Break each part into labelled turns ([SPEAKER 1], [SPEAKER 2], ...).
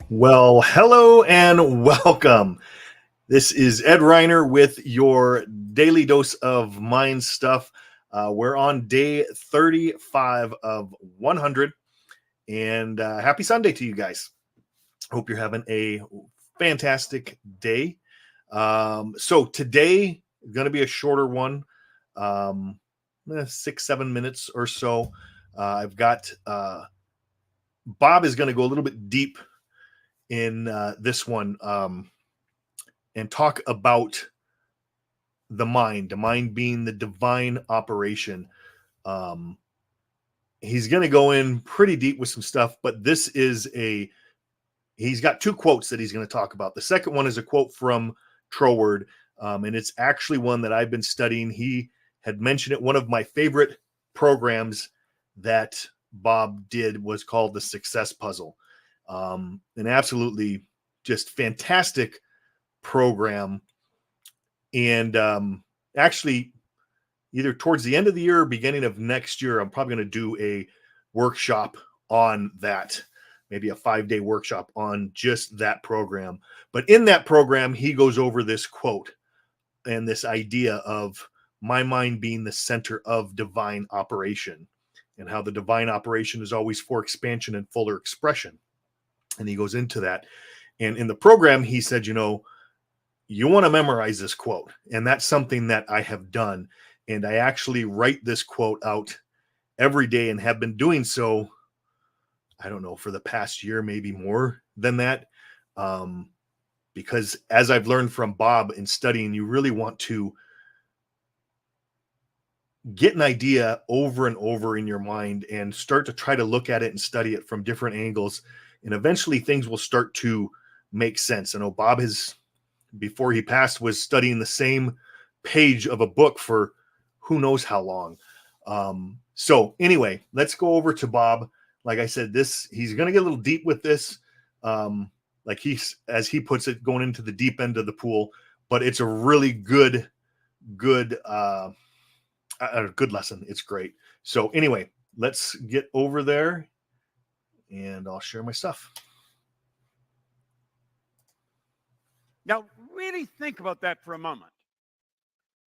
[SPEAKER 1] Well, hello and welcome. This is Ed Reiner with your daily dose of mind stuff. We're on day 35 of 100, and happy Sunday to you guys. Hope you're having a fantastic day. So, today is going to be a shorter one, um, 6, 7 minutes or so. I've got Bob is going to go a little bit deep in this one. And talk about the mind being the divine operation. Um, he's going to go in pretty deep with some stuff, but he's got two quotes that he's going to talk about. The second one is a quote from Troward, and it's actually one that I've been studying. He had mentioned it. One of my favorite programs that Bob did was called the Success Puzzle. An absolutely just fantastic program. And actually, either towards the end of the year or beginning of next year, I'm probably going to do a workshop on that, maybe a 5-day workshop on just that program. But in that program, he goes over this quote and this idea of my mind being the center of divine operation, and how the divine operation is always for expansion and fuller expression. And he goes into that. And in the program, he said, you want to memorize this quote. And that's something that I have done. And I actually write this quote out every day and have been doing so, I don't know, for the past year, maybe more than that. Because as I've learned from Bob in studying, you really want to get an idea over and over in your mind and start to try to look at it and study it from different angles. And eventually things will start to make sense. I know Bob has, before he passed, was studying the same page of a book for who knows how long. So anyway, let's go over to Bob. Like I said, he's going to get a little deep with this. Like as he puts it, going into the deep end of the pool, but it's a really good good lesson. It's great. So anyway, let's get over there and I'll share my stuff.
[SPEAKER 2] Now, really think about that for a moment.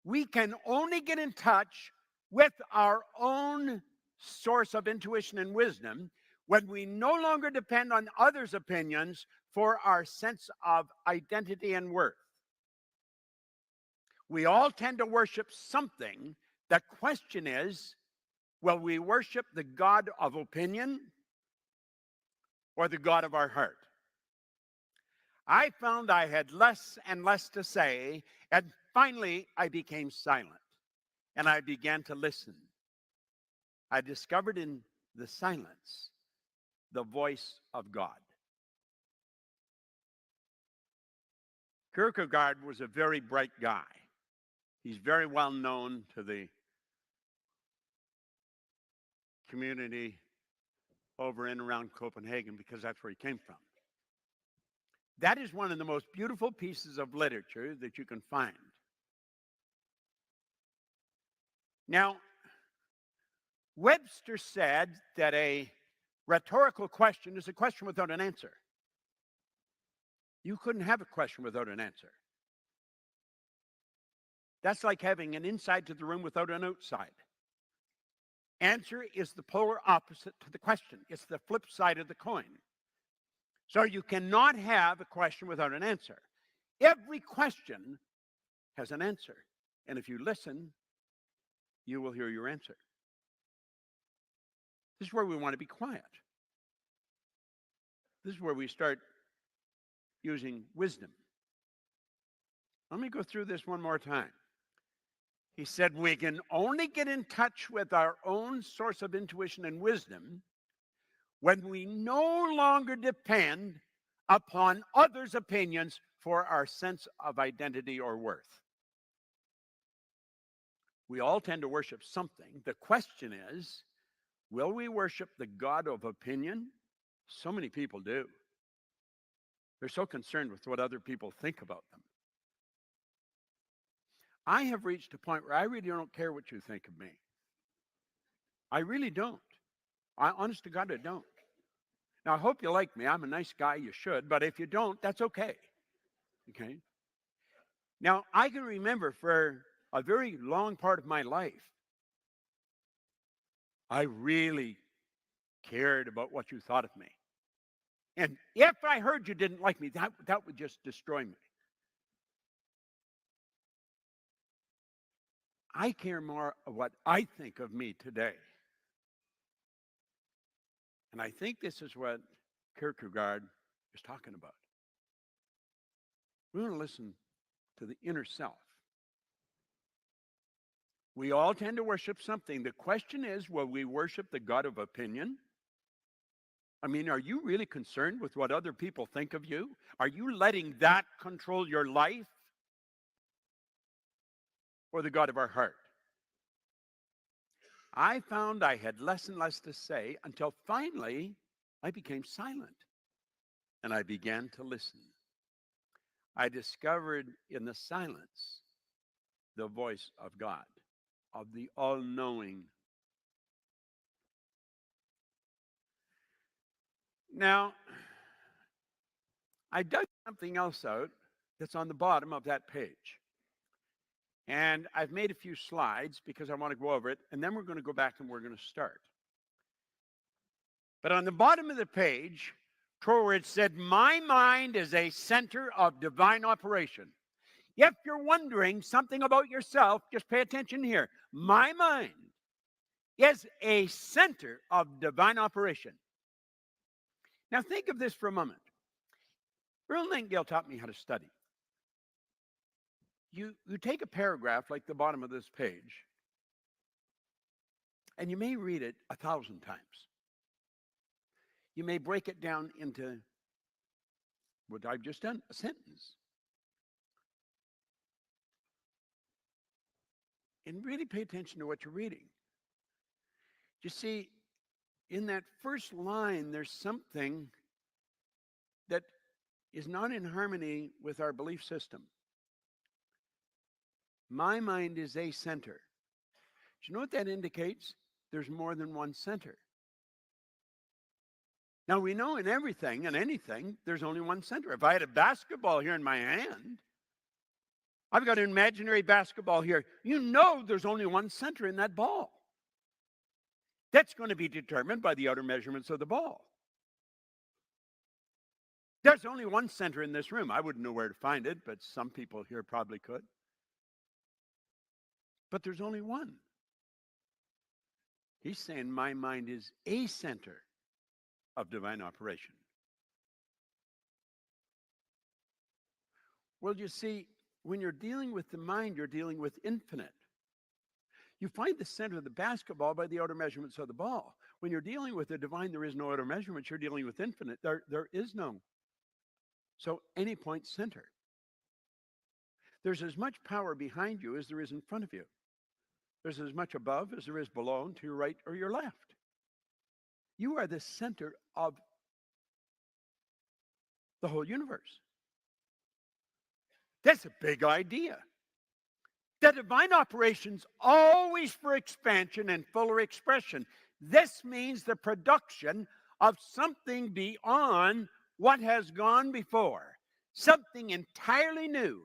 [SPEAKER 2] We can only get in touch with our own source of intuition and wisdom when we no longer depend on others' opinions for our sense of identity and worth. We all tend to worship something. The question is, will we worship the God of opinion or the God of our heart? I found I had less and less to say, and finally I became silent and I began to listen. I discovered in the silence the voice of God. Kierkegaard was a very bright guy. He's very well known to the community over and around Copenhagen because that's where he came from. That is one of the most beautiful pieces of literature that you can find. Now, Webster said that a rhetorical question is a question without an answer. You couldn't have a question without an answer. That's like having an inside to the room without an outside. Answer is the polar opposite to the question. It's the flip side of the coin. So you cannot have a question without an answer. Every question has an answer. And if you listen, you will hear your answer. This is where we want to be quiet. This is where we start using wisdom. Let me go through this one more time. He said, we can only get in touch with our own source of intuition and wisdom when we no longer depend upon others' opinions for our sense of identity or worth. We all tend to worship something. The question is, will we worship the God of opinion? So many people do. They're so concerned with what other people think about them. I have reached a point where I really don't care what you think of me. I really don't. Honest to God, I don't. Now, I hope you like me. I'm a nice guy. You should. But if you don't, that's okay. Okay? Now, I can remember for a very long part of my life, I really cared about what you thought of me. And if I heard you didn't like me, that would just destroy me. I care more of what I think of me today. And I think this is what Kierkegaard is talking about. We want to listen to the inner self. We all tend to worship something. The question is, will we worship the God of opinion? I mean, are you really concerned with what other people think of you? Are you letting that control your life? Or the God of our heart? I found I had less and less to say until finally I became silent and I began to listen. I discovered in the silence the voice of God, of the all-knowing. Now, I dug something else out that's on the bottom of that page. And I've made a few slides because I want to go over it, and then we're going to go back and we're going to start. But on the bottom of the page, Troward said, my mind is a center of divine operation. If you're wondering something about yourself, just pay attention here. My mind is a center of divine operation. Now think of this for a moment. Earl Nightingale taught me how to study. You take a paragraph like the bottom of this page, and you may read it 1,000 times. You may break it down into what I've just done, a sentence. And really pay attention to what you're reading. You see, in that first line, there's something that is not in harmony with our belief system. My mind is a center. Do you know what that indicates? There's more than one center. Now, we know in everything and anything, there's only one center. If I had a basketball here in my hand, I've got an imaginary basketball here. You know there's only one center in that ball. That's going to be determined by the outer measurements of the ball. There's only one center in this room. I wouldn't know where to find it, but some people here probably could. But there's only one. He's saying my mind is a center of divine operation. Well, you see, when you're dealing with the mind, you're dealing with infinite. You find the center of the basketball by the outer measurements of the ball. When you're dealing with the divine, there is no outer measurements. You're dealing with infinite. There is no. So any point center. There's as much power behind you as there is in front of you. There's as much above as there is below, to your right or your left. You are the center of the whole universe. That's a big idea. The divine operation's always for expansion and fuller expression. This means the production of something beyond what has gone before, something entirely new,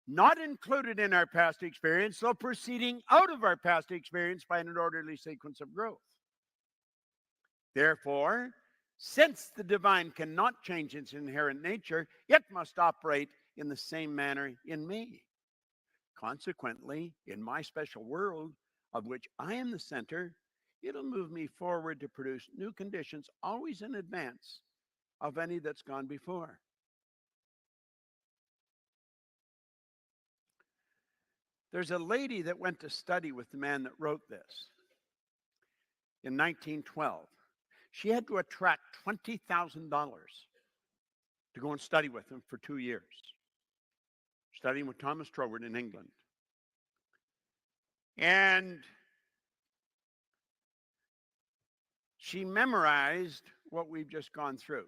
[SPEAKER 2] not included in our past experience, though proceeding out of our past experience by an orderly sequence of growth. Therefore, since the divine cannot change its inherent nature, it must operate in the same manner in me. Consequently, in my special world, of which I am the center, it'll move me forward to produce new conditions, always in advance of any that's gone before. There's a lady that went to study with the man that wrote this in 1912. She had to attract $20,000 to go and study with him for 2 years, studying with Thomas Troward in England. And she memorized what we've just gone through.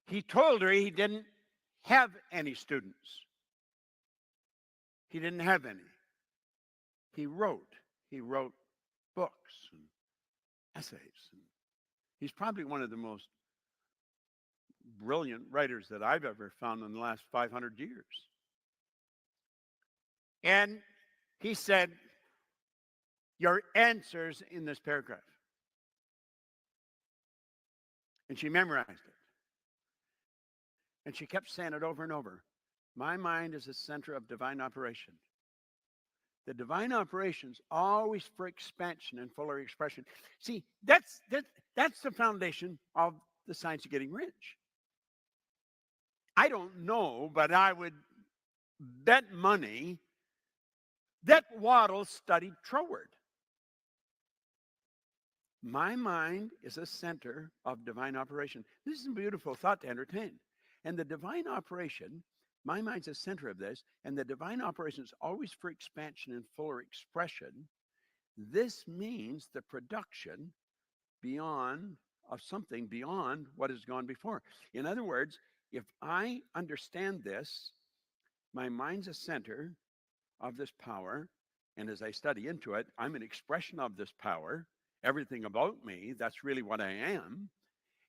[SPEAKER 2] He told her he didn't have any students. He didn't have any. He wrote he wrote books and essays. And he's probably one of the most brilliant writers that I've ever found in the last 500 years. And he said, your answers in this paragraph. And she memorized it. And she kept saying it over and over. My mind is the center of divine operation. The divine operations always for expansion and fuller expression. See, that's the foundation of the science of getting rich. I don't know, but I would bet money that Waddle studied Troward. My mind is a center of divine operation. This is a beautiful thought to entertain. And the divine operation, my mind's a center of this, and the divine operation is always for expansion and fuller expression. This means the production of something beyond what has gone before. In other words, if I understand this, my mind's a center of this power, and as I study into it, I'm an expression of this power. Everything about me, that's really what I am.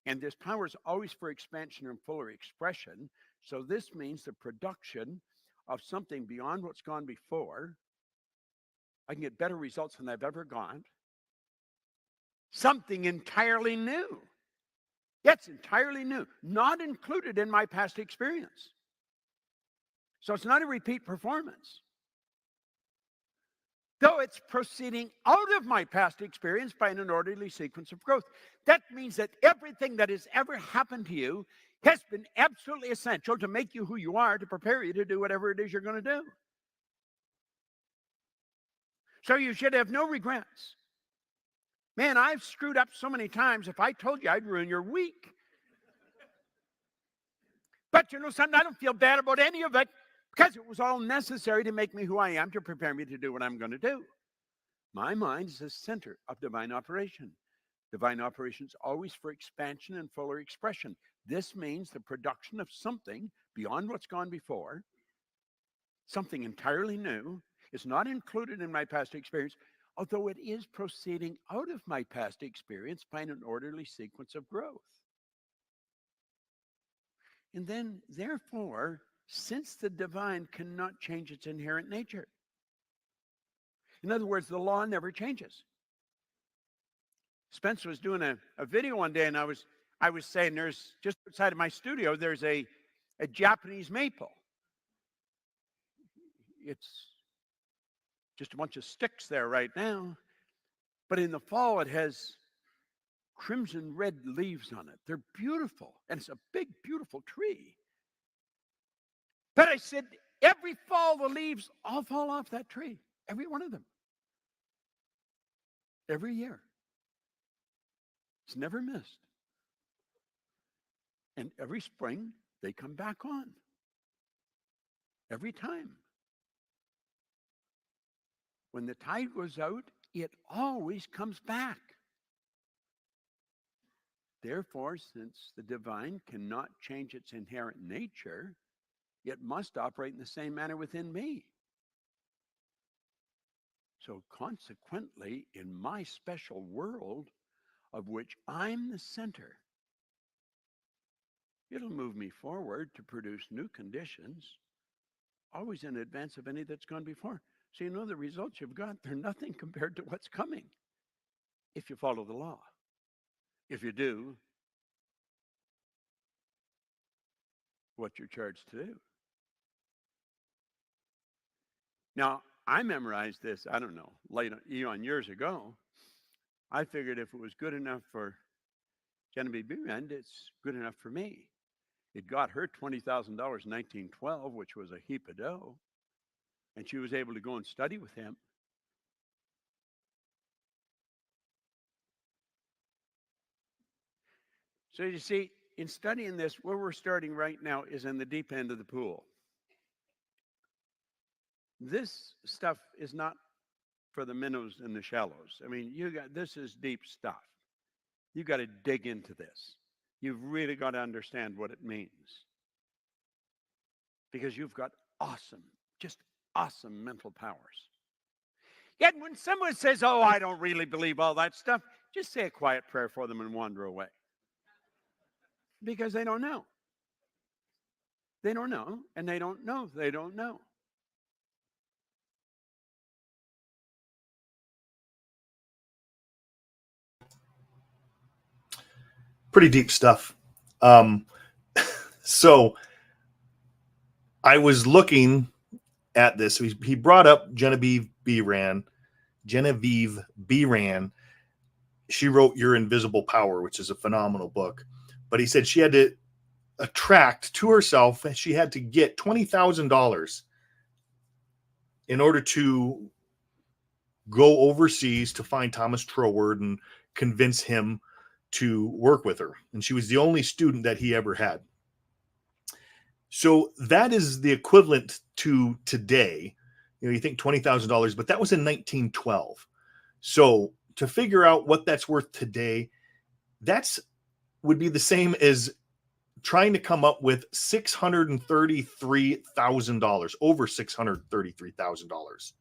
[SPEAKER 2] And this power is always for expansion and fuller expression. So this means the production of something beyond what's gone before. I can get better results than I've ever got. Something entirely new. It's entirely new, not included in my past experience. So it's not a repeat performance. Though it's proceeding out of my past experience by an orderly sequence of growth. That means that everything that has ever happened to you has been absolutely essential to make you who you are, to prepare you to do whatever it is you're going to do. So you should have no regrets. Man, I've screwed up so many times. If I told you, I'd ruin your week. But you know something? I don't feel bad about any of it, because it was all necessary to make me who I am, to prepare me to do what I'm going to do. My mind is the center of divine operation. Divine operation is always for expansion and fuller expression. This means the production of something beyond what's gone before, something entirely new, is not included in my past experience, although it is proceeding out of my past experience by an orderly sequence of growth. And then, therefore, since the divine cannot change its inherent nature. In other words, the law never changes. Spence was doing a video one day, and I was saying, there's just outside of my studio, there's a Japanese maple. It's just a bunch of sticks there right now. But in the fall, it has crimson red leaves on it. They're beautiful. And it's a big, beautiful tree. But I said, every fall, the leaves all fall off that tree. Every one of them. Every year. It's never missed. And every spring, they come back on. Every time. When the tide goes out, it always comes back. Therefore, since the divine cannot change its inherent nature, it must operate in the same manner within me. So consequently, in my special world, of which I'm the center, it'll move me forward to produce new conditions, always in advance of any that's gone before. So you know the results you've got, they're nothing compared to what's coming, if you follow the law. If you do what you're charged to do. Now, I memorized this, I don't know, eon years ago. I figured if it was good enough for Genevieve Behrend, it's good enough for me. It got her $20,000 in 1912, which was a heap of dough. And she was able to go and study with him. So you see, in studying this, where we're starting right now is in the deep end of the pool. This stuff is not for the minnows and the shallows. I mean, this is deep stuff. You got to dig into this. You've really got to understand what it means. Because you've got awesome, just awesome mental powers. Yet when someone says, oh, I don't really believe all that stuff, just say a quiet prayer for them and wander away. Because they don't know. They don't know, and they don't know. They don't know.
[SPEAKER 1] Pretty deep stuff. So I was looking at this. He brought up Genevieve Behrend. She wrote Your Invisible Power, which is a phenomenal book. But he said she had to attract to herself, and she had to get $20,000 in order to go overseas to find Thomas Troward and convince him to work with her. And she was the only student that he ever had. So that is the equivalent to today. You know, you think $20,000, but that was in 1912. So to figure out what that's worth today, that's would be the same as trying to come up with $633,000, over $633,000.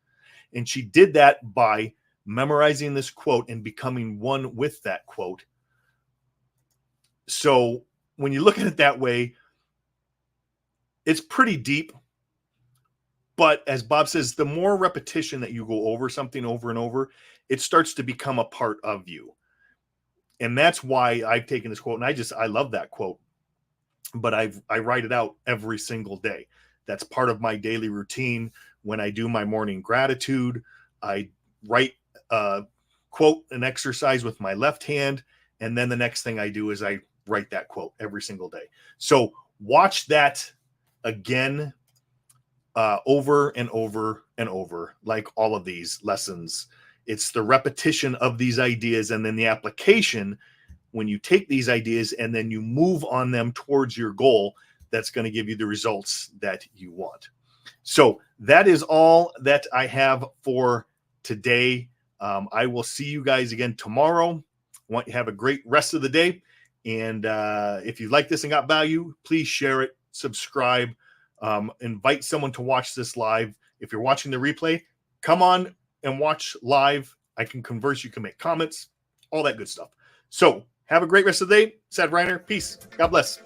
[SPEAKER 1] And she did that by memorizing this quote and becoming one with that quote. So when you look at it that way, it's pretty deep. But as Bob says, the more repetition that you go over something over and over, it starts to become a part of you. And that's why I've taken this quote, and I love that quote, but I write it out every single day. That's part of my daily routine. When I do my morning gratitude, I write quote an exercise with my left hand, and then the next thing I do is I write that quote every single day. So watch that again, over and over and over, like all of these lessons. It's the repetition of these ideas and then the application when you take these ideas and then you move on them towards your goal, that's going to give you the results that you want. So that is all that I have for today. I will see you guys again tomorrow. I want you to have a great rest of the day. And if you like this and got value, please share it, subscribe, invite someone to watch this live. If you're watching the replay, come on and watch live. I can converse. You can make comments, all that good stuff. So have a great rest of the day. Sad Reiner. Peace. God bless.